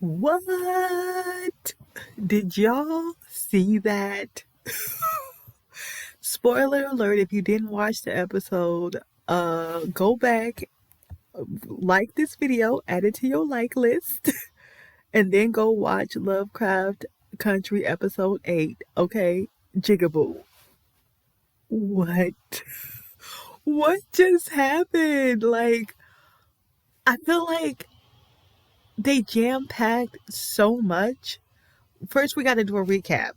What? Did y'all see that? Spoiler alert, if you didn't watch the episode, go back, like this video, add it to your like list, and then go watch Lovecraft Country episode 8, okay? Jig-A-Boo. What? What just happened? Like, I feel like they jam-packed so much. First, we gotta do a recap.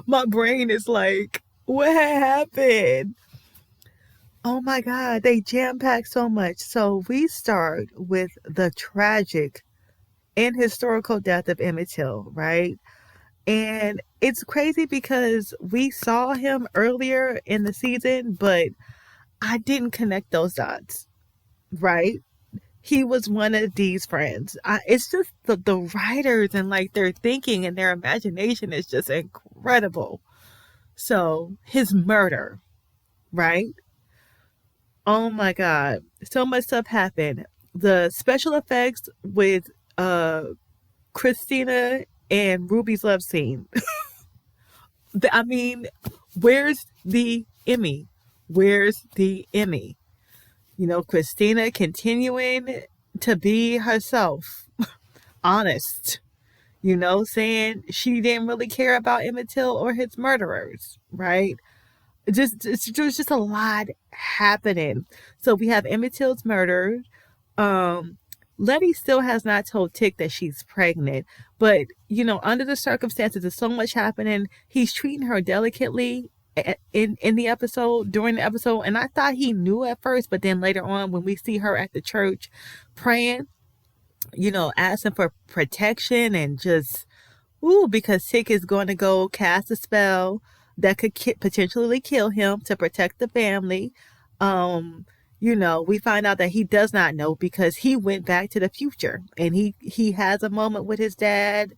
My brain is like, what happened? Oh my God, they jam packed so much. So we start with the tragic and historical death of Emmett Till, right? And it's crazy because we saw him earlier in the season, but I didn't connect those dots, right? He was one of Dee's friends. It's just the writers and like their thinking and their imagination is just incredible. So his murder, right? Oh my God. So much stuff happened. The special effects with uh Christina and Ruby's love scene. I mean, where's the Emmy? Where's the Emmy? You know, Christina continuing to be herself, honest, you know, saying she didn't really care about Emmett Till or his murderers, right? There's just a lot happening. So we have Emmett Till's murder. Um, Letty still has not told Tick that she's pregnant, but you know, under the circumstances, there's so much happening. He's treating her delicately in the episode, during the episode, and I thought he knew at first, but then later on, when we see her at the church praying, you know, asking for protection and just because Tick is going to go cast a spell that could potentially kill him to protect the family. Um, you know, we find out that he does not know because he went back to the future and he has a moment with his dad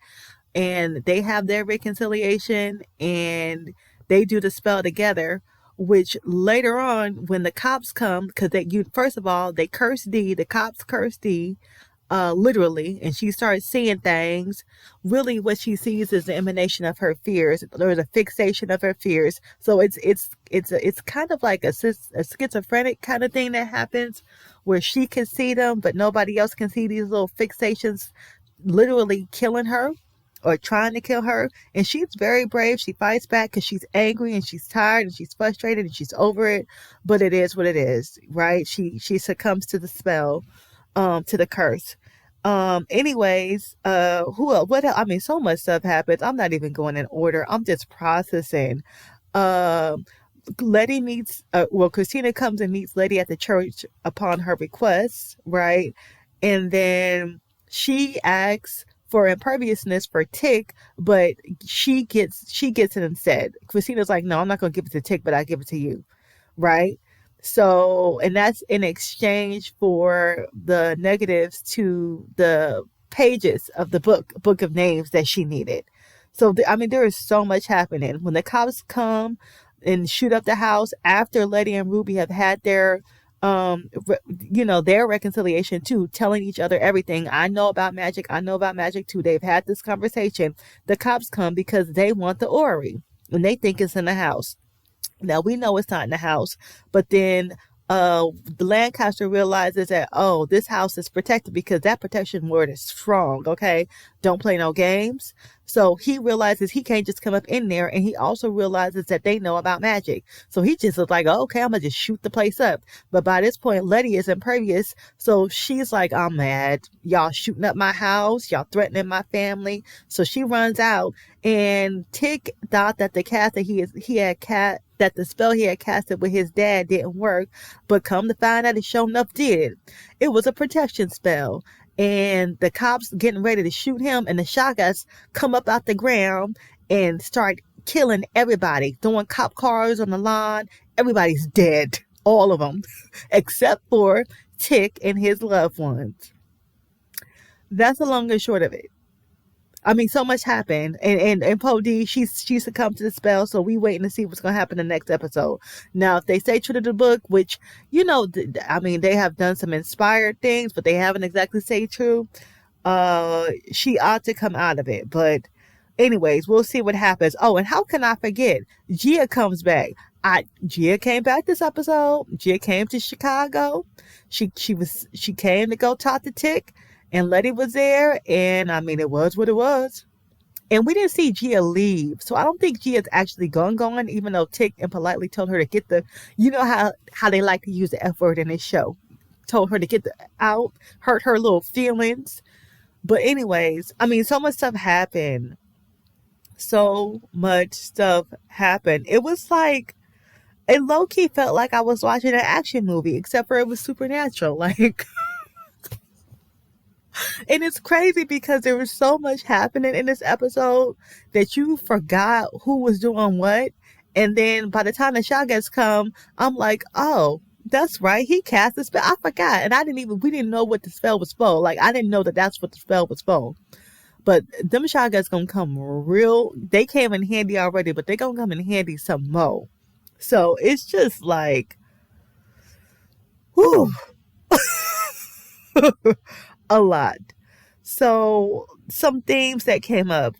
and they have their reconciliation and they do the spell together. Which later on, when the cops come, because first of all they curse Dee, the cops curse Dee, literally, and she starts seeing things. Really, what she sees is the emanation of her fears, or the fixation of her fears. So it's kind of like a schizophrenic kind of thing that happens, where she can see them, but nobody else can see these little fixations, literally killing her or trying to kill her. And she's very brave. She fights back because she's angry and she's tired and she's frustrated and she's over it. But it is what it is, right? She succumbs to the spell, to the curse. Anyways, who else? What else? I mean, so much stuff happens. I'm not even going in order. I'm just processing. Um, Letty meets, Christina comes and meets Letty at the church upon her request, right? And then she asks for imperviousness for Tick, but she gets it instead. Christina's like, no, I'm not gonna give it to Tick, but I give it to you, right? So, and that's in exchange for the negatives to the pages of the book of names that she needed. So, I mean, there is so much happening. When the cops come and shoot up the house after Letty and Ruby have had their, their reconciliation too, telling each other everything. I know about magic. I know about magic too. They've had this conversation. The cops come because they want the orrery and they think it's in the house. Now we know it's not in the house, but then the Lancaster realizes that, oh, this house is protected because that protection word is strong. Okay, don't play no games. So he realizes he can't just come up in there, and he also realizes that they know about magic. So he just is like, oh, okay, I'm gonna just shoot the place up. But by this point, Letty is impervious, so she's like, I'm mad. Y'all shooting up my house. Y'all threatening my family. So she runs out, and Tick thought that the cast that he had cast, that the spell he had casted with his dad didn't work, but come to find out it sure enough did. It was a protection spell. And the cops getting ready to shoot him, and the shotguns come up out the ground and start killing everybody, throwing cop cars on the lawn. Everybody's dead, all of them, except for Tick and his loved ones. That's the long and short of it. I mean, so much happened, and Poe D, she succumbed to the spell, so we waiting to see what's gonna happen in the next episode. Now, if they stay true to the book, which I mean, they have done some inspired things, but they haven't exactly stayed true. she ought to come out of it. But anyways, we'll see what happens. Oh, and how can I forget? Gia comes back. Gia came back this episode. Gia came to Chicago. She came to go talk to Tick, and Letty was there. And I mean, it was what it was. And we didn't see Gia leave, so I don't think Gia's actually gone. Even though Tick impolitely told her to get the, you know how they like to use the F word in this show, told her to get the out, hurt her little feelings. But anyways, I mean, so much stuff happened. So much stuff happened. It was like, it low key felt like I was watching an action movie, except for it was supernatural. Like, and it's crazy because there was so much happening in this episode that you forgot who was doing what. And then by the time the Shotguns come, I'm like, oh, that's right. He cast the spell. I forgot. And we didn't know what the spell was for. Like, I didn't know that that's what the spell was for. But them Shotguns gonna come they came in handy already, but they gonna come in handy some more. So it's just like, whew, a lot. So some themes that came up.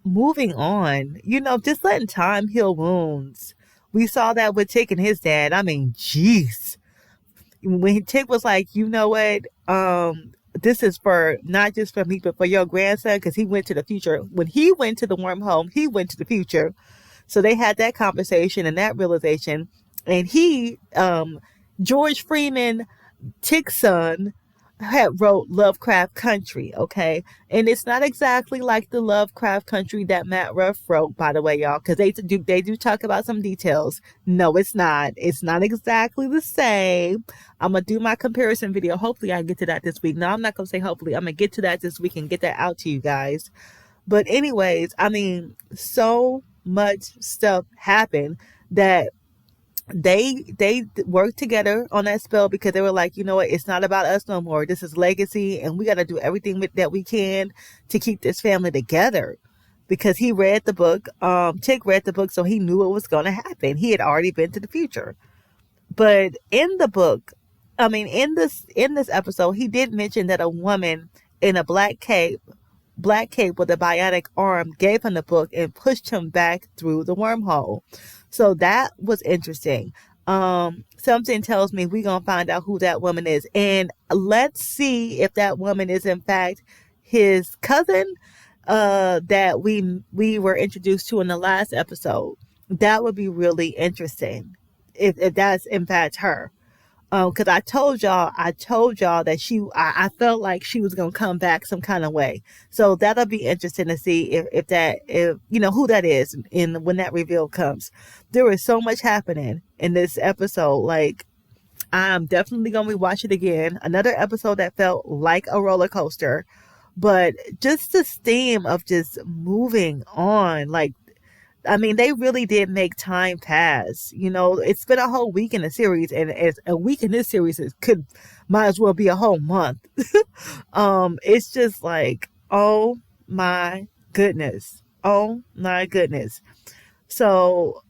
Moving on, just letting time heal wounds. We saw that with Tick and his dad. I mean, jeez. When Tick was like, you know what? This is for not just for me, but for your grandson, because he went to the future. When he went to the wormhole, he went to the future. So they had that conversation and that realization. And George Freeman, Tick's son, had wrote Lovecraft Country, okay? And it's not exactly like the Lovecraft Country that Matt Ruff wrote, by the way, y'all, because they do talk about some details. No, it's not. It's not exactly the same. I'm going to do my comparison video. Hopefully I get to that this week. No, I'm not going to say hopefully. I'm going to get to that this week and get that out to you guys. But anyways, I mean, so much stuff happened that they worked together on that spell because they were like, you know what, it's not about us no more. This is legacy, and we got to do everything that we can to keep this family together. Because he read the book, Tick read the book, so he knew what was going to happen. He had already been to the future. But in the book, I mean, in this episode, he did mention that a woman in a black cape with a bionic arm gave him the book and pushed him back through the wormhole. So that was interesting. Something tells me we're going to find out who that woman is. And let's see if that woman is in fact his cousin that we were introduced to in the last episode. That would be really interesting if that's in fact her. Because I told y'all that I felt like she was gonna come back some kind of way. So that'll be interesting to see if who that is, and when that reveal comes. There is so much happening in this episode. Like, I'm definitely gonna be watching it again. Another episode that felt like a roller coaster, but just this theme of just moving on, like. I mean, they really did make time pass. It's been a whole week in the series, and as a week in this series might as well be a whole month. It's just like, oh my goodness. Oh my goodness. So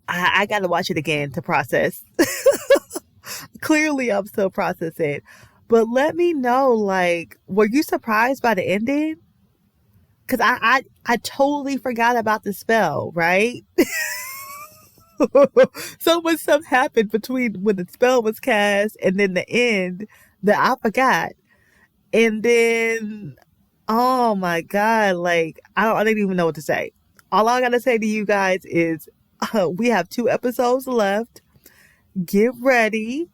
I got to watch it again to process. Clearly, I'm still processing. But let me know, like, were you surprised by the ending? Because I totally forgot about the spell, right? So much stuff happened between when the spell was cast and then the end that I forgot. And then, oh my God, like, I don't even know what to say. All I got to say to you guys is we have 2 episodes left. Get ready.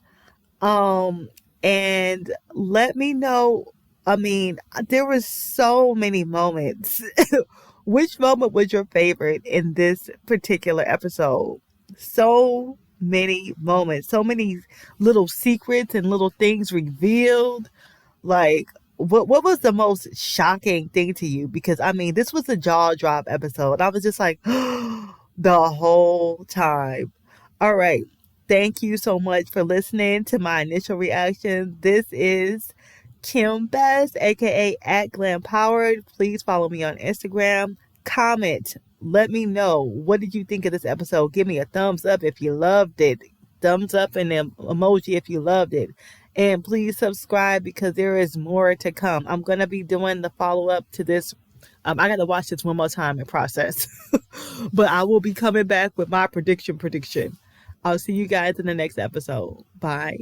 And let me know. I mean, there were so many moments. Which moment was your favorite in this particular episode? So many moments, so many little secrets and little things revealed. Like, what was the most shocking thing to you? Because, I mean, this was a jaw drop episode. I was just like, the whole time. All right. Thank you so much for listening to my initial reaction. This is Kim Best, aka @GlamPowered. Please follow me on Instagram. Comment. Let me know, what did you think of this episode? Give me a thumbs up if you loved it. Thumbs up and an emoji if you loved it. And please subscribe because there is more to come. I'm going to be doing the follow up to this. I got to watch this one more time and process. But I will be coming back with my prediction. I'll see you guys in the next episode. Bye.